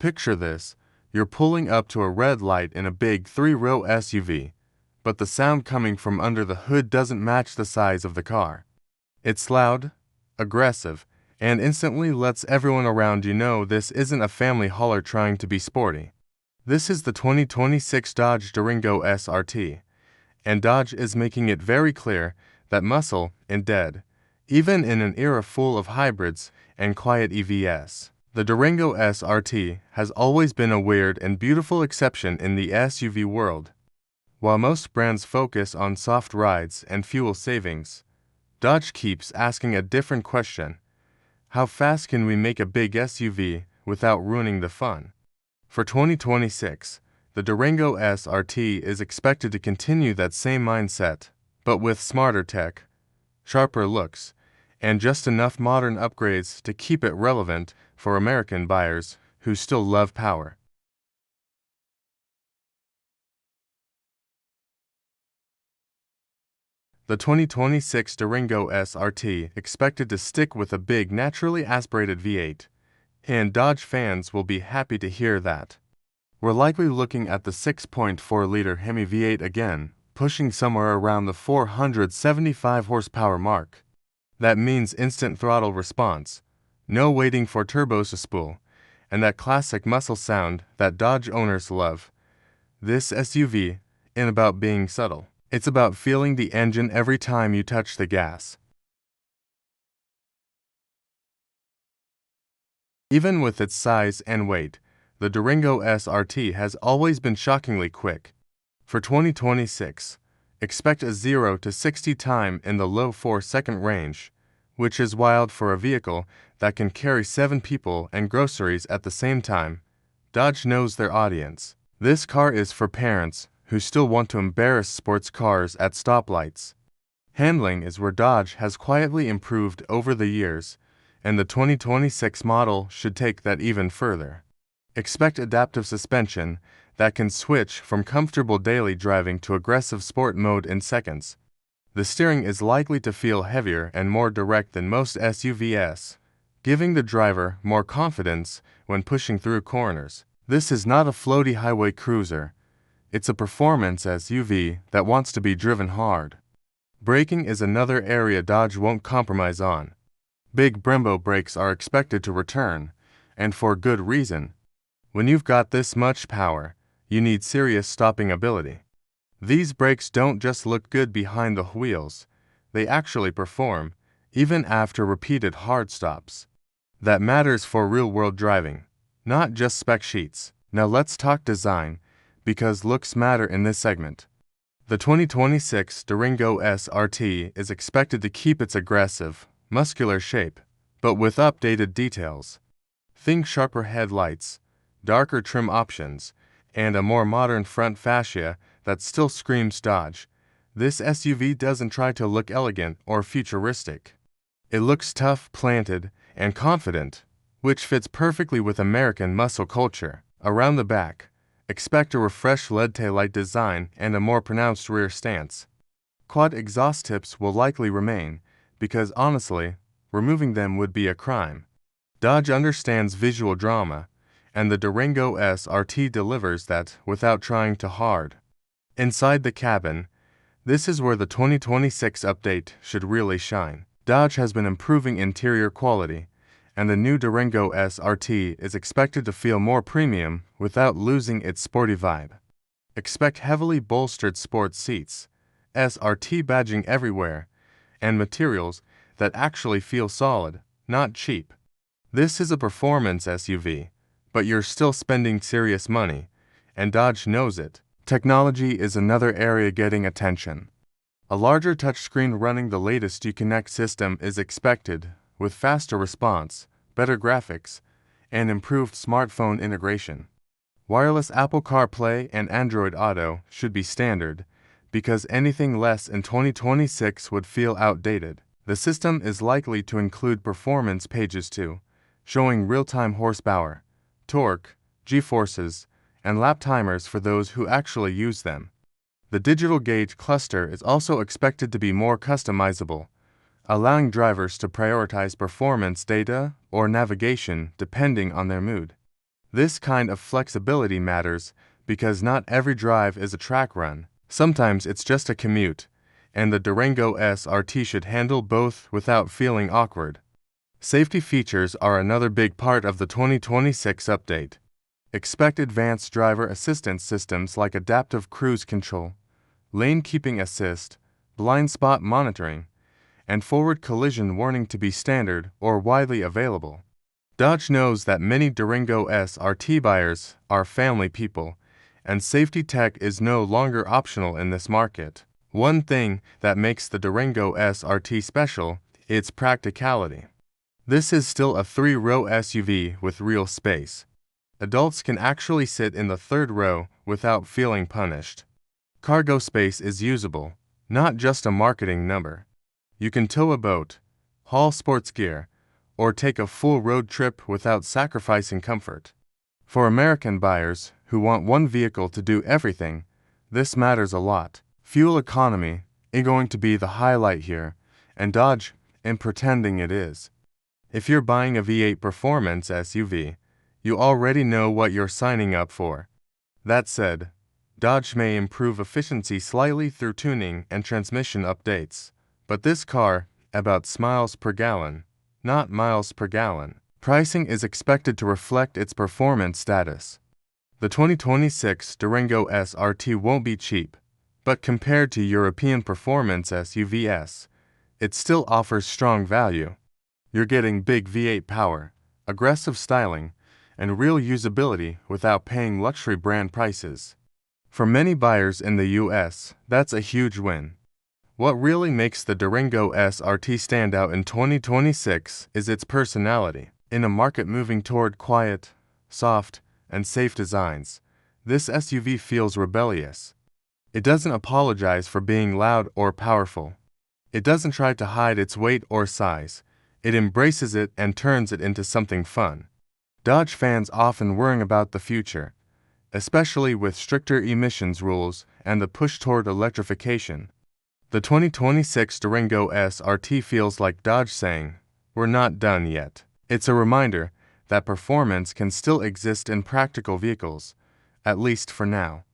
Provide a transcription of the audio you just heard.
Picture this: you're pulling up to a red light in a big 3-row SUV, but the sound coming from under the hood doesn't match the size of the car. It's loud, aggressive, and instantly lets everyone around you know this isn't a family hauler trying to be sporty. This is the 2026 Dodge Durango SRT, and Dodge is making it very clear that muscle is dead, even in an era full of hybrids and quiet EVs. The Durango SRT has always been a weird and beautiful exception in the SUV world. While most brands focus on soft rides and fuel savings, Dodge keeps asking a different question: how fast can we make a big SUV without ruining the fun? For 2026, the Durango SRT is expected to continue that same mindset, but with smarter tech, sharper looks, and just enough modern upgrades to keep it relevant for American buyers who still love power. The 2026 Durango SRT expected to stick with a big naturally aspirated V8, and Dodge fans will be happy to hear that. We're likely looking at the 6.4-liter Hemi V8 again, pushing somewhere around the 475 horsepower mark. That means instant throttle response, no waiting for turbos to spool, and that classic muscle sound that Dodge owners love. This SUV isn't about being subtle. It's about feeling the engine every time you touch the gas. Even with its size and weight, the Durango SRT has always been shockingly quick. For 2026, expect a 0 to 60 time in the low 4-second range, which is wild for a vehicle that can carry 7 people and groceries at the same time. Dodge knows their audience. This car is for parents who still want to embarrass sports cars at stoplights. Handling is where Dodge has quietly improved over the years, and the 2026 model should take that even further. Expect adaptive suspension that can switch from comfortable daily driving to aggressive sport mode in seconds. The steering is likely to feel heavier and more direct than most SUVs, giving the driver more confidence when pushing through corners. This is not a floaty highway cruiser. It's a performance SUV that wants to be driven hard. Braking is another area Dodge won't compromise on. Big Brembo brakes are expected to return, and for good reason. When you've got this much power, you need serious stopping ability. These brakes don't just look good behind the wheels, they actually perform, even after repeated hard stops. That matters for real-world driving, not just spec sheets. Now let's talk design, because looks matter in this segment. The 2026 Durango SRT is expected to keep its aggressive, muscular shape, but with updated details. Think sharper headlights, darker trim options, and a more modern front fascia that still screams Dodge. This SUV doesn't try to look elegant or futuristic. It looks tough, planted, and confident, which fits perfectly with American muscle culture. Around the back, expect a refreshed LED taillight design and a more pronounced rear stance. Quad exhaust tips will likely remain, because honestly, removing them would be a crime. Dodge understands visual drama, and the Durango SRT delivers that without trying too hard. Inside the cabin, this is where the 2026 update should really shine. Dodge has been improving interior quality, and the new Durango SRT is expected to feel more premium without losing its sporty vibe. Expect heavily bolstered sports seats, SRT badging everywhere, and materials that actually feel solid, not cheap. This is a performance SUV, but you're still spending serious money, and Dodge knows it. Technology is another area getting attention. A larger touchscreen running the latest Uconnect system is expected, with faster response, better graphics, and improved smartphone integration. Wireless Apple CarPlay and Android Auto should be standard, because anything less in 2026 would feel outdated. The system is likely to include performance pages too, showing real-time horsepower, torque, G-forces, and lap timers for those who actually use them. The digital gauge cluster is also expected to be more customizable, allowing drivers to prioritize performance data or navigation depending on their mood. This kind of flexibility matters because not every drive is a track run. Sometimes it's just a commute, and the Durango SRT should handle both without feeling awkward. Safety features are another big part of the 2026 update. Expect advanced driver assistance systems like adaptive cruise control, lane keeping assist, blind spot monitoring, and forward collision warning to be standard or widely available. Dodge knows that many Durango SRT buyers are family people, and safety tech is no longer optional in this market. One thing that makes the Durango SRT special is its practicality. This is still a 3-row SUV with real space. Adults can actually sit in the third row without feeling punished. Cargo space is usable, not just a marketing number. You can tow a boat, haul sports gear, or take a full road trip without sacrificing comfort. For American buyers who want one vehicle to do everything, this matters a lot. Fuel economy is going to be the highlight here, and Dodge isn't pretending it is. If you're buying a V8 performance SUV, you already know what you're signing up for. That said, Dodge may improve efficiency slightly through tuning and transmission updates, but this car is about miles per gallon, not miles per gallon. Pricing is expected to reflect its performance status. The 2026 Durango SRT won't be cheap, but compared to European performance SUVs, it still offers strong value. You're getting big V8 power, aggressive styling, and real usability without paying luxury brand prices. For many buyers in the US, that's a huge win. What really makes the Durango SRT stand out in 2026 is its personality. In a market moving toward quiet, soft, and safe designs, this SUV feels rebellious. It doesn't apologize for being loud or powerful. It doesn't try to hide its weight or size. It embraces it and turns it into something fun. Dodge fans often worry about the future, especially with stricter emissions rules and the push toward electrification. The 2026 Durango SRT feels like Dodge saying, "We're not done yet." It's a reminder that performance can still exist in practical vehicles, at least for now.